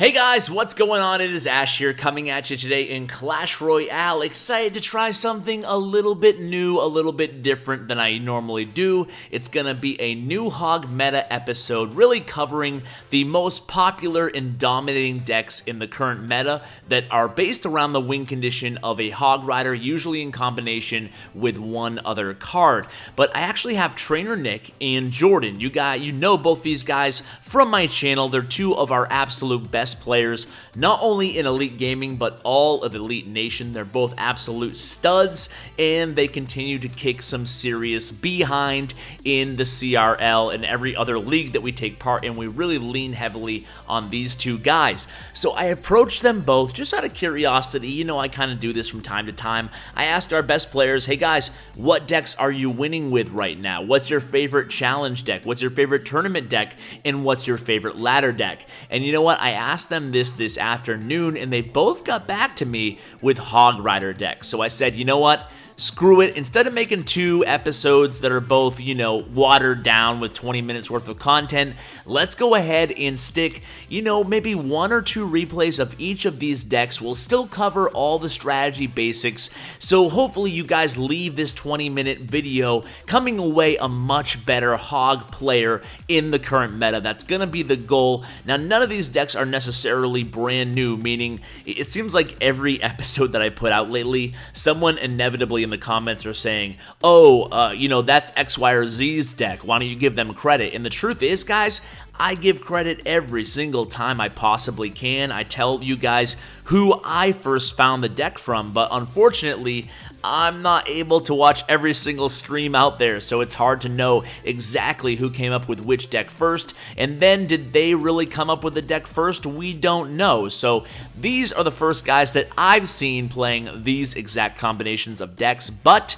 Hey guys, what's going on? It is Ash here coming at you today in Clash Royale. Excited to try something a little bit new, a little bit different than I normally do. It's gonna be a new Hog meta episode, really covering the most popular and dominating decks in the current meta that are based around the win condition of a Hog Rider, usually in combination with one other card. But I actually have Trainer Nick and Jordan. You know both these guys from my channel. They're two of our absolute best players, not only in Elite Gaming, but all of Elite Nation. They're both absolute studs, and they continue to kick some serious behind in the CRL and every other league that we take part in. We really lean heavily on these two guys. So I approached them both just out of curiosity. You know, I kind of do this from time to time. I asked our best players, hey guys, what decks are you winning with right now? What's your favorite challenge deck? What's your favorite tournament deck? And what's your favorite ladder deck? And you know what? I asked them this afternoon, and they both got back to me with Hog Rider decks. So I said, you know what? Screw it. Instead of making two episodes that are both, you know, watered down with 20 minutes worth of content, let's go ahead and stick, you know, maybe one or two replays of each of these decks. We'll still cover all the strategy basics, so hopefully you guys leave this 20-minute video coming away a much better Hog player in the current meta. That's going to be the goal. Now, none of these decks are necessarily brand new, meaning it seems like every episode that I put out lately, someone inevitably in the comments are saying, oh, you know, that's X, Y, or Z's deck. Why don't you give them credit? And the truth is, guys, I give credit every single time I possibly can. I tell you guys who I first found the deck from, but unfortunately, I'm not able to watch every single stream out there, so it's hard to know exactly who came up with which deck first, and then did they really come up with the deck first? We don't know. So these are the first guys that I've seen playing these exact combinations of decks, but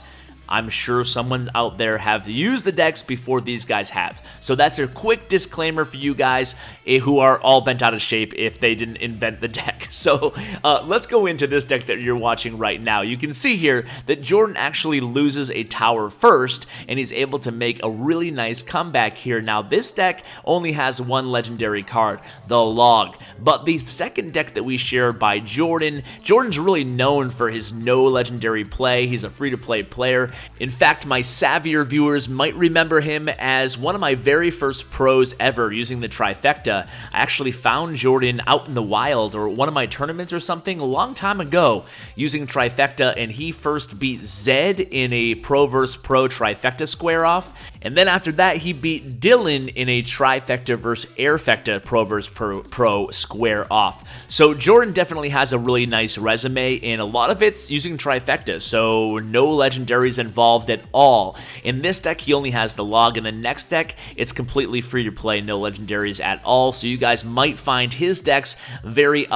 I'm sure someone out there have used the decks before these guys have. So that's a quick disclaimer for you guys who are all bent out of shape if they didn't invent the deck. So let's go into this deck that you're watching right now. You can see here that Jordan actually loses a tower first, and he's able to make a really nice comeback here. Now, this deck only has one legendary card, the Log. But the second deck that we share by Jordan's really known for his no legendary play. He's a free-to-play player. In fact, my savvier viewers might remember him as one of my very first pros ever using the Trifecta. I actually found Jordan out in the wild or one of my tournaments or something a long time ago using Trifecta, and he first beat Zed in a Pro vs. Pro Trifecta square-off. And then after that, he beat Dylan in a Trifecta vs. Airfecta Pro vs. Pro square off. So Jordan definitely has a really nice resume, and a lot of it's using Trifecta, so no legendaries involved at all. In this deck, he only has the Log. In the next deck, it's completely free to play, no legendaries at all. So you guys might find his decks very, you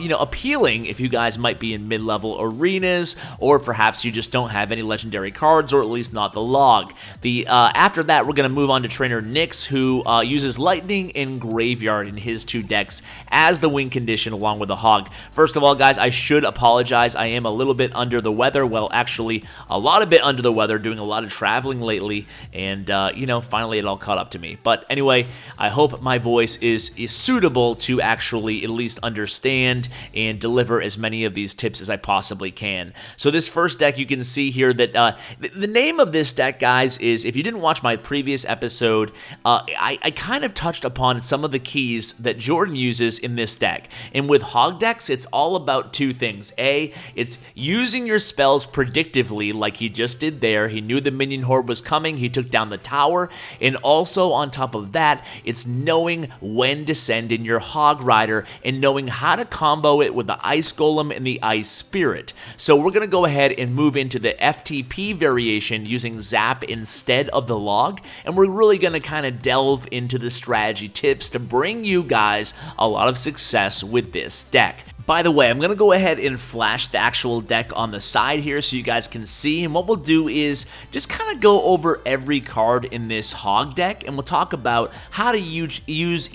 know, appealing if you guys might be in mid-level arenas, or perhaps you just don't have any legendary cards, or at least not the Log. After that, we're going to move on to Trainer Nix, who uses Lightning and Graveyard in his two decks as the win condition along with the Hog. First of all, guys, I should apologize. I am a little bit under the weather. Well, actually, a lot of bit under the weather, doing a lot of traveling lately, and, you know, finally it all caught up to me. But anyway, I hope my voice is suitable to actually at least understand and deliver as many of these tips as I possibly can. So this first deck, you can see here that the name of this deck, guys, is, if you didn't watch my previous episode, I kind of touched upon some of the keys that Jordan uses in this deck. And with Hog decks, it's all about two things. A, it's using your spells predictively, like he just did there. He knew the minion horde was coming. He took down the tower. And also on top of that, it's knowing when to send in your Hog Rider and knowing how to combo it with the Ice Golem and the Ice Spirit. So we're going to go ahead and move into the FTP variation using Zap instead of the Log, and we're really going to kind of delve into the strategy tips to bring you guys a lot of success with this deck. By the way, I'm going to go ahead and flash the actual deck on the side here so you guys can see, and what we'll do is just kind of go over every card in this Hog deck, and we'll talk about how to use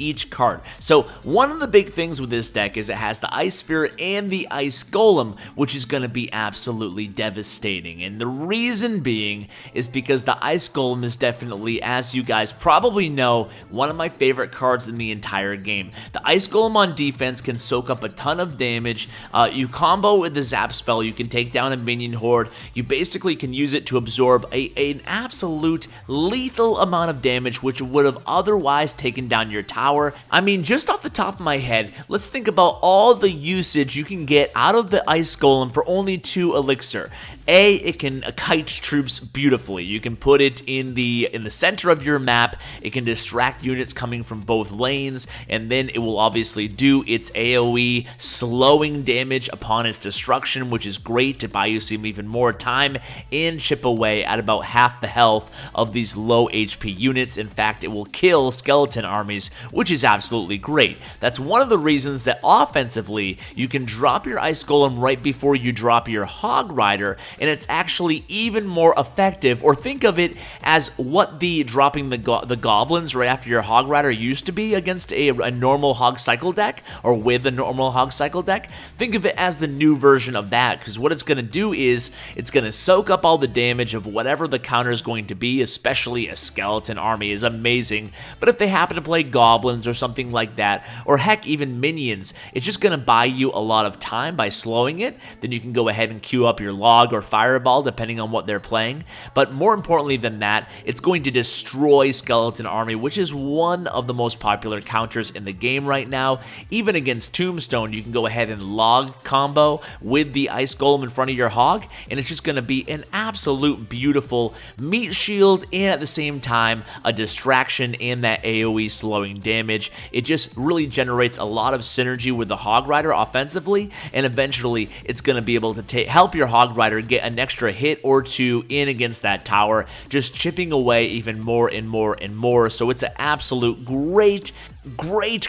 each card. So one of the big things with this deck is it has the Ice Spirit and the Ice Golem, which is going to be absolutely devastating, and the reason being is because the Ice Golem is definitely, as you guys probably know, one of my favorite cards in the entire game. The Ice Golem on defense can soak up a ton of damage. You combo with the Zap spell, you can take down a minion horde. You basically can use it to absorb an absolute lethal amount of damage, which would have otherwise taken down your tower. I mean, just off the top of my head, let's think about all the usage you can get out of the Ice Golem for only 2 elixir. It can kite troops beautifully. You can put it in the center of your map. It can distract units coming from both lanes, and then it will obviously do its AoE, slowing damage upon its destruction, which is great to buy you some even more time and chip away at about half the health of these low HP units. In fact, it will kill skeleton armies, which is absolutely great. That's one of the reasons that offensively you can drop your Ice Golem right before you drop your Hog Rider, and it's actually even more effective. Or think of it as what the dropping the goblins right after your Hog Rider used to be against a normal Hog Cycle deck, or with a normal Hog Cycle deck. Think of it as the new version of that, because what it's going to do is it's going to soak up all the damage of whatever the counter is going to be, especially a skeleton army is amazing. But if they happen to play goblins or something like that, or heck, even minions, it's just going to buy you a lot of time by slowing it. Then you can go ahead and queue up your log or fireball depending on what they're playing. But more importantly than that, it's going to destroy skeleton army, which is one of the most popular counters in the game right now. Even against Tombstone, you can go ahead and log combo with the Ice Golem in front of your Hog, and it's just going to be an absolute beautiful meat shield, and at the same time a distraction and that AoE slowing damage. It just really generates a lot of synergy with the Hog Rider offensively, and eventually it's going to be able to help your Hog Rider get an extra hit or two in against that tower, just chipping away even more and more and more. So it's an absolute great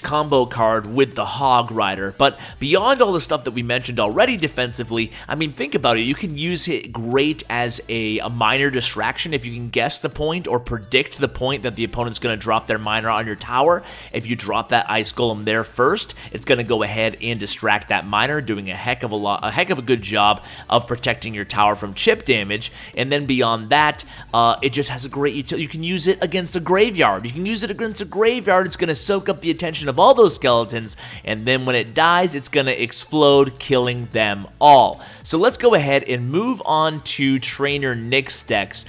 combo card with the Hog Rider. But beyond all the stuff that we mentioned already defensively, I mean, think about it. You can use it great as a minor distraction if you can guess the point or predict the point that the opponent's going to drop their miner on your tower. If you drop that Ice Golem there first, it's going to go ahead and distract that miner, doing a heck of a good job of protecting your tower from chip damage. And then beyond that, it just has a great utility. You can use it against a graveyard. You can use it against a graveyard. It's going to soak up the attention of all those skeletons, and then when it dies, it's going to explode, killing them all. So let's go ahead and move on to Trainer Nick's decks.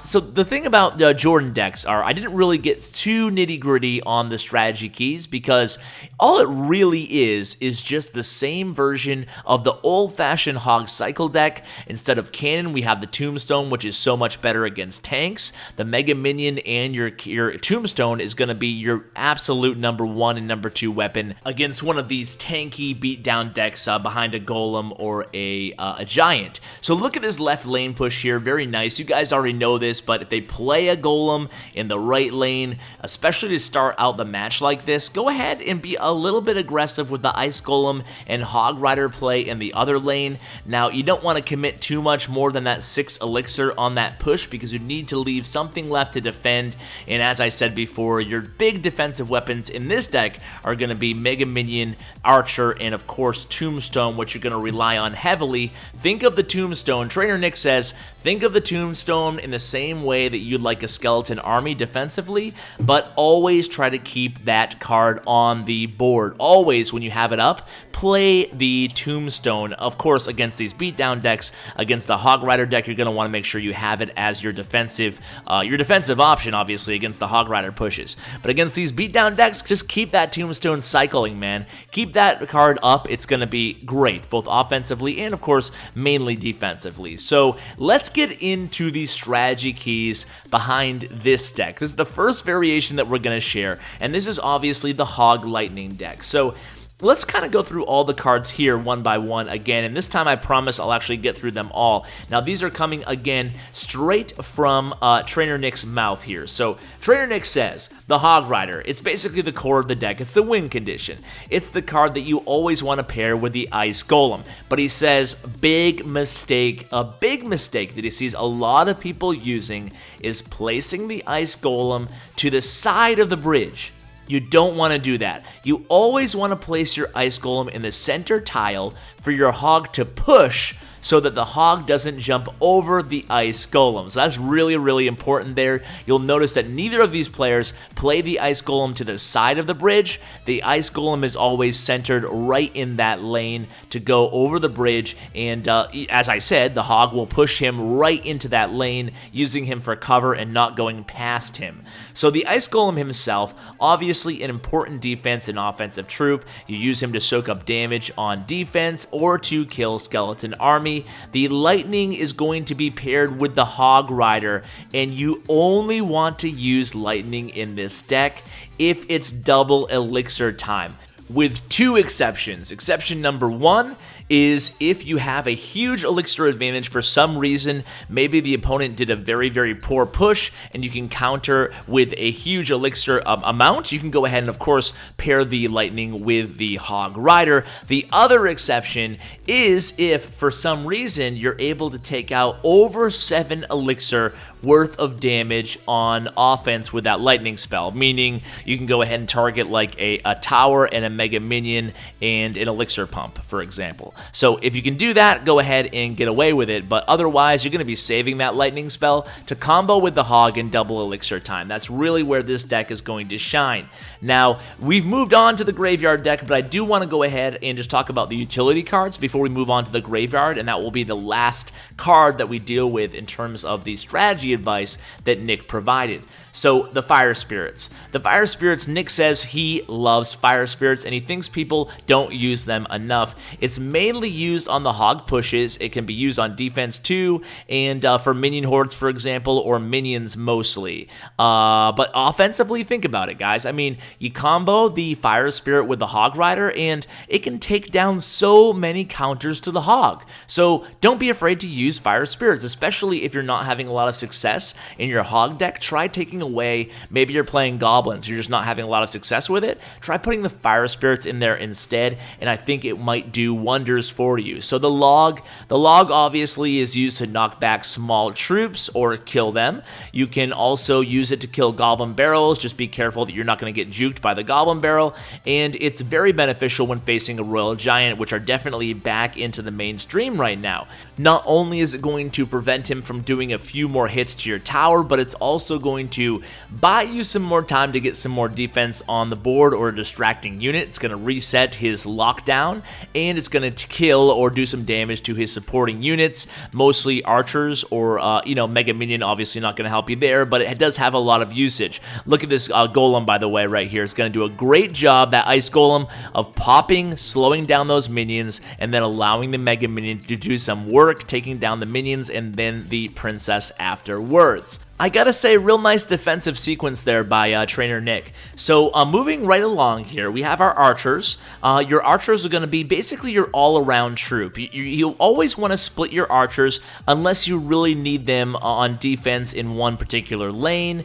So the thing about Jordan decks are, I didn't really get too nitty-gritty on the strategy keys, because all it really is just the same version of the old-fashioned Hog Cycle deck. Instead of cannon, we have the Tombstone, which is so much better against tanks. The Mega Minion and your Tombstone is going to be your absolute number 1 and number 2 weapon against one of these tanky beatdown decks behind a Golem or a Giant. So look at his left lane push here, very nice. You guys already know this, but if they play a Golem in the right lane, especially to start out the match like this, go ahead and be a little bit aggressive with the Ice Golem and Hog Rider play in the other lane. Now, you don't want to commit too much more than that 6 elixir on that push, because you need to leave something left to defend. And as I said before, your big defensive weapons in this deck are going to be Mega Minion, Archer, and of course Tombstone, which you're going to rely on heavily. Think of the Tombstone, Trainer Nick says, think of the Tombstone in the same way that you'd like a skeleton army defensively, but always try to keep that card on the board. Always, when you have it up, play the Tombstone. Of course, against these beatdown decks, against the Hog Rider deck, you're going to want to make sure you have it as your defensive option, obviously, against the Hog Rider pushes. But against these beatdown decks, just keep that Tombstone cycling, man. Keep that card up. It's going to be great, both offensively and, of course, mainly defensively. So let's get into the strategy keys behind this deck. This is the first variation that we're going to share, and this is obviously the Hog Lightning deck. So Let's kind of go through all the cards here one by one again, and this time I promise I'll actually get through them all. Now, these are coming again straight from Trainer Nick's mouth here. So, Trainer Nick says, the Hog Rider, it's basically the core of the deck. It's the win condition. It's the card that you always want to pair with the Ice Golem. But he says, big mistake, a big mistake that he sees a lot of people using is placing the Ice Golem to the side of the bridge. You don't want to do that. You always want to place your Ice Golem in the center tile for your Hog to push so that the Hog doesn't jump over the Ice Golem. So that's really, really important there. You'll notice that neither of these players play the Ice Golem to the side of the bridge. The Ice Golem is always centered right in that lane to go over the bridge, and as I said, the Hog will push him right into that lane, using him for cover and not going past him. So the Ice Golem himself, obviously an important defense and offensive troop. You use him to soak up damage on defense or to kill skeleton army. The Lightning is going to be paired with the Hog Rider, and you only want to use Lightning in this deck if it's double elixir time, with two exceptions. Exception number one is if you have a huge elixir advantage for some reason. Maybe the opponent did a very, very poor push and you can counter with a huge elixir amount. You can go ahead and, of course, pair the Lightning with the Hog Rider. The other exception is if, for some reason, you're able to take out over 7 elixir worth of damage on offense with that lightning spell, meaning you can go ahead and target like a tower and a mega minion and an elixir pump, for example. So if you can do that, go ahead and get away with it, but otherwise you're going to be saving that lightning spell to combo with the Hog in double elixir time. That's really where this deck is going to shine. Now, we've moved on to the graveyard deck, but I do want to go ahead and just talk about the utility cards before we move on to the graveyard, and that will be the last card that we deal with in terms of the strategy advice that Nick provided. So, the Fire Spirits. The Fire Spirits, Nick says he loves Fire Spirits and he thinks people don't use them enough. It's mainly used on the Hog pushes. It can be used on defense too, and for minion hordes, for example, or minions mostly. But offensively, think about it, guys. I mean, you combo the Fire Spirit with the Hog Rider, and it can take down so many counters to the Hog. So, don't be afraid to use Fire Spirits, especially if you're not having a lot of success in your Hog deck. Try taking away, maybe you're playing goblins, you're just not having a lot of success with it. Try putting the Fire Spirits in there instead, and I think it might do wonders for you. So the log obviously is used to knock back small troops or kill them. You can also use it to kill goblin barrels. Just be careful that you're not going to get juked by the goblin barrel, and it's very beneficial when facing a royal giant, which are definitely back into the mainstream right now. Not only is it going to prevent him from doing a few more hits to your tower, but it's also going to buy you some more time to get some more defense on the board or a distracting unit. It's going to reset his lockdown, and it's going to kill or do some damage to his supporting units, mostly archers or, Mega Minion. Obviously not going to help you there, but it does have a lot of usage. Look at this Golem, by the way, right here. It's going to do a great job, that Ice Golem, of popping, slowing down those minions, and then allowing the Mega Minion to do some work, taking down the minions, and then the princess afterwards. I gotta say, real nice defensive sequence there by Trainer Nick. So moving right along here, we have our archers. Your archers are going to be basically your all-around troop. You'll always want to split your archers unless you really need them on defense in one particular lane.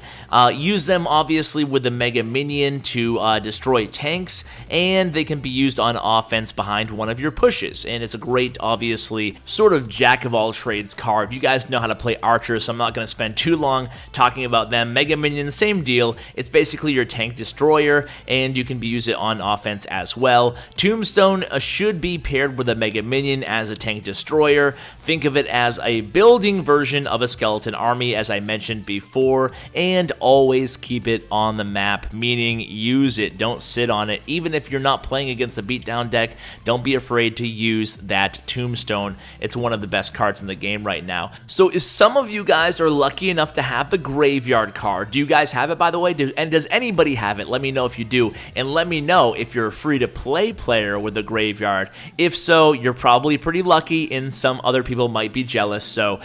Use them obviously with the Mega Minion to destroy tanks, and they can be used on offense behind one of your pushes. And it's a great, obviously, sort of jack-of-all-trades card. You guys know how to play archers, so I'm not going to spend too long talking about them. Mega Minion, same deal. It's basically your tank destroyer, and you can use it on offense as well. Tombstone should be paired with a Mega Minion as a tank destroyer. Think of it as a building version of a skeleton army, as I mentioned before, and always keep it on the map, meaning use it. Don't sit on it. Even if you're not playing against a beatdown deck, don't be afraid to use that Tombstone. It's one of the best cards in the game right now. So if some of you guys are lucky enough to have the graveyard card. Do you guys have it, by the way? And does anybody have it? Let me know if you do, and let me know if you're a free-to-play player with the graveyard. If so, you're probably pretty lucky, and some other people might be jealous, so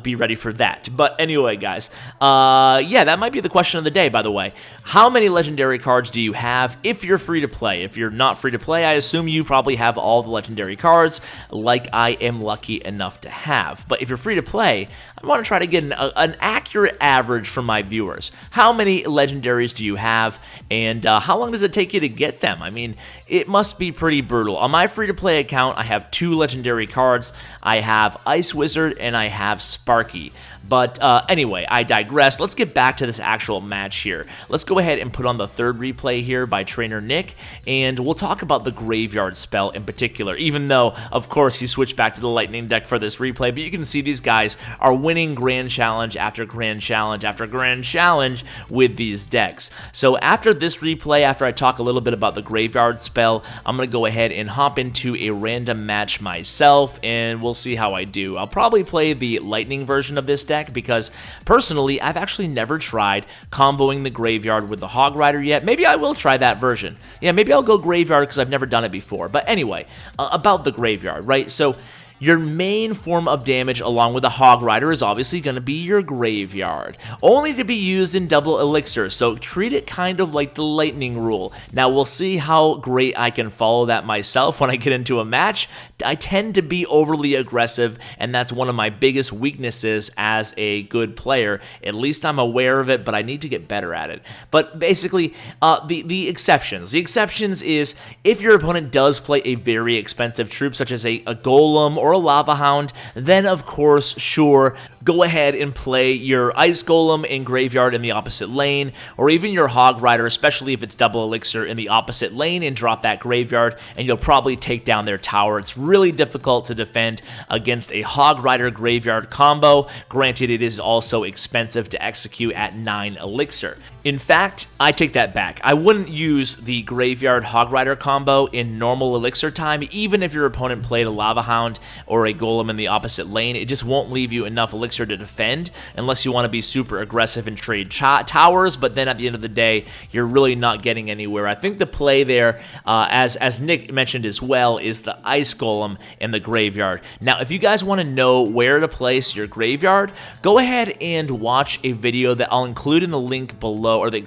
be ready for that. But anyway, guys, yeah, that might be the question of the day, by the way. How many legendary cards do you have if you're free-to-play? If you're not free-to-play, I assume you probably have all the legendary cards, like I am lucky enough to have. But if you're free-to-play, I want to try to get an accurate average from my viewers. How many legendaries do you have, and how long does it take you to get them? I mean, it must be pretty brutal. On my free-to-play account, I have 2 legendary cards. I have Ice Wizard, and I have Sparky. But anyway, I digress. Let's get back to this actual match here. Let's go ahead and put on the third replay here by Trainer Nick, and we'll talk about the graveyard spell in particular, even though, of course, he switched back to the lightning deck for this replay. But you can see these guys are winning grand challenge after grand challenge after grand challenge with these decks. So after this replay, after I talk a little bit about the graveyard spell, I'm going to go ahead and hop into a random match myself, and we'll see how I do. I'll probably play the lightning version of this deck because personally I've actually never tried comboing the graveyard with the Hog Rider yet. Maybe I will try that version. Yeah, maybe I'll go graveyard because I've never done it before. But anyway, about the graveyard, right? So your main form of damage along with the Hog Rider is obviously going to be your graveyard, only to be used in double elixir, so treat it kind of like the lightning rule. Now we'll see how great I can follow that myself when I get into a match. I tend to be overly aggressive, and that's one of my biggest weaknesses as a good player. At least I'm aware of it, but I need to get better at it. But basically, the exceptions. The exceptions is if your opponent does play a very expensive troop, such as a Golem or a Lava Hound, then of course, sure, go ahead and play your Ice Golem in graveyard in the opposite lane, or even your Hog Rider, especially if it's double elixir, in the opposite lane, and drop that graveyard, and you'll probably take down their tower. It's really difficult to defend against a Hog Rider graveyard combo. Granted, it is also expensive to execute at 9 elixir. In fact, I take that back. I wouldn't use the graveyard Hog Rider combo in normal elixir time, even if your opponent played a Lava Hound or a Golem in the opposite lane. It just won't leave you enough elixir to defend unless you want to be super aggressive and trade towers, but then at the end of the day, you're really not getting anywhere. I think the play there, as Nick mentioned as well, is the Ice Golem in the graveyard. Now, if you guys want to know where to place your graveyard, go ahead and watch a video that I'll include in the link below, or the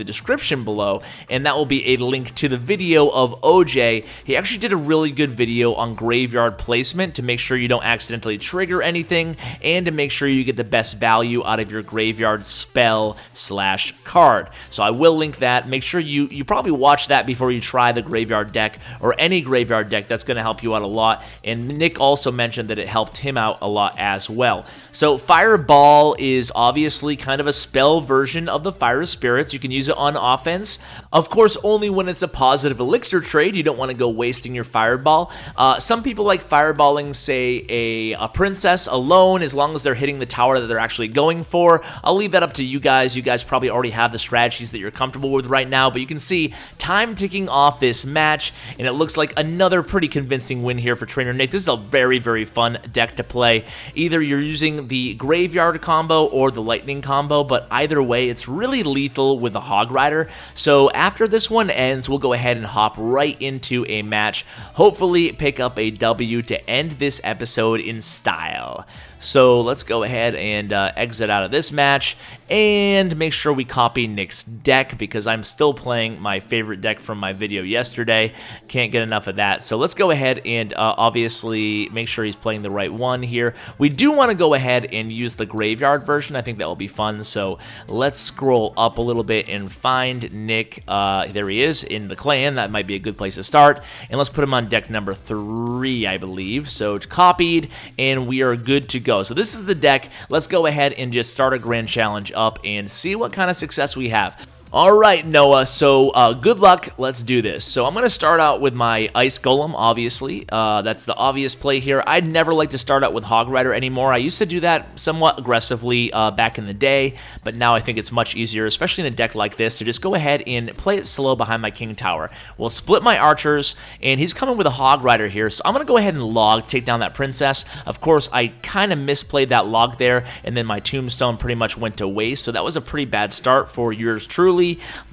description below, and that will be a link to the video of OJ. He actually did a really good video on graveyard placement to make sure you don't accidentally trigger anything, and to make sure you get the best value out of your graveyard spell / card. So I will link that. Make sure you probably watch that before you try the graveyard deck, or any graveyard deck. That's going to help you out a lot, and Nick also mentioned that it helped him out a lot as well. So Fireball is obviously kind of a spell version of the Fire Spirits. You can use it on offense. Of course, only when it's a positive elixir trade. You don't want to go wasting your Fireball. Some people like fireballing, say, a princess alone, as long as they're hitting the tower that they're actually going for. I'll leave that up to you guys. You guys probably already have the strategies that you're comfortable with right now, but you can see time ticking off this match, and it looks like another pretty convincing win here for Trainer Nick. This is a very, very fun deck to play. Either you're using the graveyard combo or the lightning combo, but either way, it's really lethal with the Hog Rider. So after this one ends, we'll go ahead and hop right into a match. Hopefully pick up a W to end this episode in style. So let's go ahead and exit out of this match and make sure we copy Nick's deck, because I'm still playing my favorite deck from my video yesterday. Can't get enough of that. So let's go ahead and obviously make sure he's playing the right one here. We do want to go ahead and use the graveyard version. I think that will be fun. So let's scroll up a little bit and find Nick. There he is in the clan. That might be a good place to start. And let's put him on deck number 3, I believe. So it's copied, and we are good to go. So this is the deck. Let's go ahead and just start a grand challenge up and see what kind of success we have. Alright, Noah, so good luck. Let's do this. So I'm going to start out with my Ice Golem, obviously. That's the obvious play here. I'd never like to start out with Hog Rider anymore. I used to do that somewhat aggressively back in the day, but now I think it's much easier, especially in a deck like this, to just go ahead and play it slow behind my King Tower. We'll split my archers, and he's coming with a Hog Rider here, so I'm going to go ahead and log, take down that princess. Of course, I kind of misplayed that log there, and then my tombstone pretty much went to waste, so that was a pretty bad start for yours truly.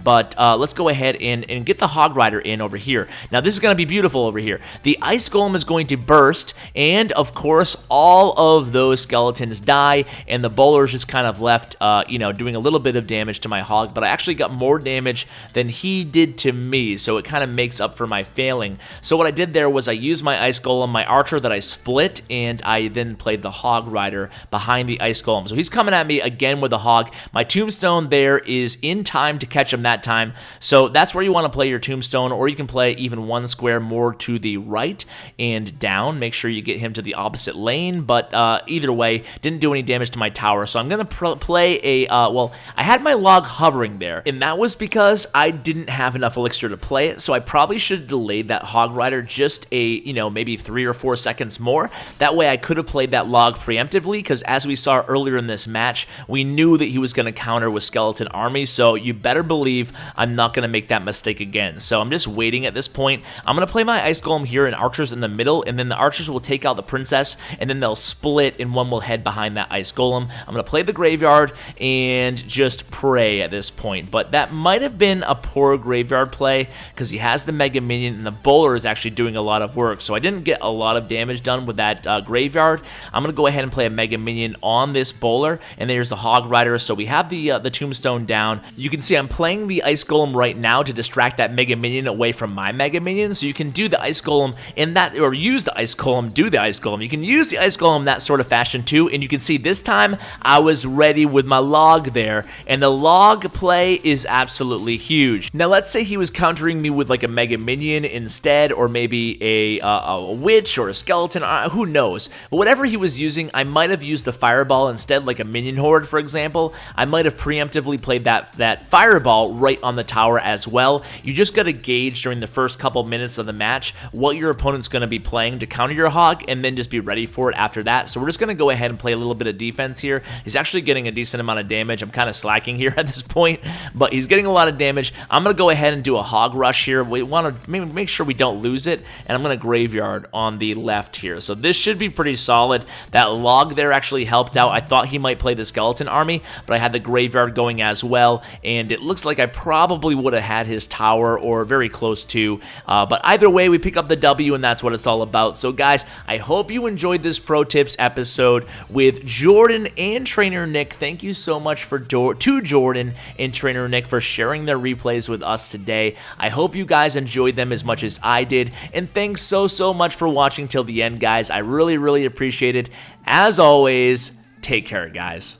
But let's go ahead and get the Hog Rider in over here. Now, this is going to be beautiful over here. The Ice Golem is going to burst, and of course, all of those skeletons die, and the bowler's just kind of left, you know, doing a little bit of damage to my Hog, but I actually got more damage than he did to me, so it kind of makes up for my failing. So what I did there was I used my Ice Golem, my Archer that I split, and I then played the Hog Rider behind the Ice Golem. So he's coming at me again with the Hog. My Tombstone there is in time to catch him that time, so that's where you want to play your Tombstone, or you can play even one square more to the right and down. Make sure you get him to the opposite lane, but either way, didn't do any damage to my tower, so I'm going to play a, well, I had my log hovering there, and that was because I didn't have enough elixir to play it, so I probably should have delayed that Hog Rider just a, you know, maybe 3 or 4 seconds more. That way I could have played that log preemptively, because as we saw earlier in this match, we knew that he was going to counter with skeleton army, so you better believe I'm not going to make that mistake again. So I'm just waiting at this point. I'm going to play my Ice Golem here and archers in the middle, and then the archers will take out the princess, and then they'll split, and one will head behind that Ice Golem. I'm going to play the graveyard and just pray at this point, but that might have been a poor graveyard play because he has the Mega Minion, and the bowler is actually doing a lot of work, so I didn't get a lot of damage done with that graveyard. I'm going to go ahead and play a Mega Minion on this bowler, and there's the Hog Rider, so we have the Tombstone down. You can see I'm playing the Ice Golem right now to distract that Mega Minion away from my Mega Minion, so you can do the Ice Golem in that, or use the Ice Golem, do the Ice Golem. You can use the Ice Golem that sort of fashion too, and you can see this time I was ready with my log there, and the log play is absolutely huge. Now let's say he was countering me with like a Mega Minion instead, or maybe a witch or a skeleton, who knows, but whatever he was using, I might have used the Fireball instead, like a Minion Horde for example. I might have preemptively played that Fireball right on the tower as well. You just got to gauge during the first couple minutes of the match what your opponent's going to be playing to counter your Hog, and then just be ready for it after that. So we're just going to go ahead and play a little bit of defense here. He's actually getting a decent amount of damage. I'm kind of slacking here at this point, but he's getting a lot of damage. I'm going to go ahead and do a Hog Rush here. We want to make sure we don't lose it, and I'm going to Graveyard on the left here. So this should be pretty solid. That log there actually helped out. I thought he might play the skeleton army, but I had the Graveyard going as well, and it looks like I probably would have had his tower, or very close to, but either way we pick up the W, and that's what it's all about. So guys, I hope you enjoyed this Pro Tips episode with Jordan and Trainer Nick. Thank you so much to Jordan and Trainer Nick for sharing their replays with us today. I hope you guys enjoyed them as much as I did, and thanks so much for watching till the end, guys. I really appreciate it. As always, take care, guys.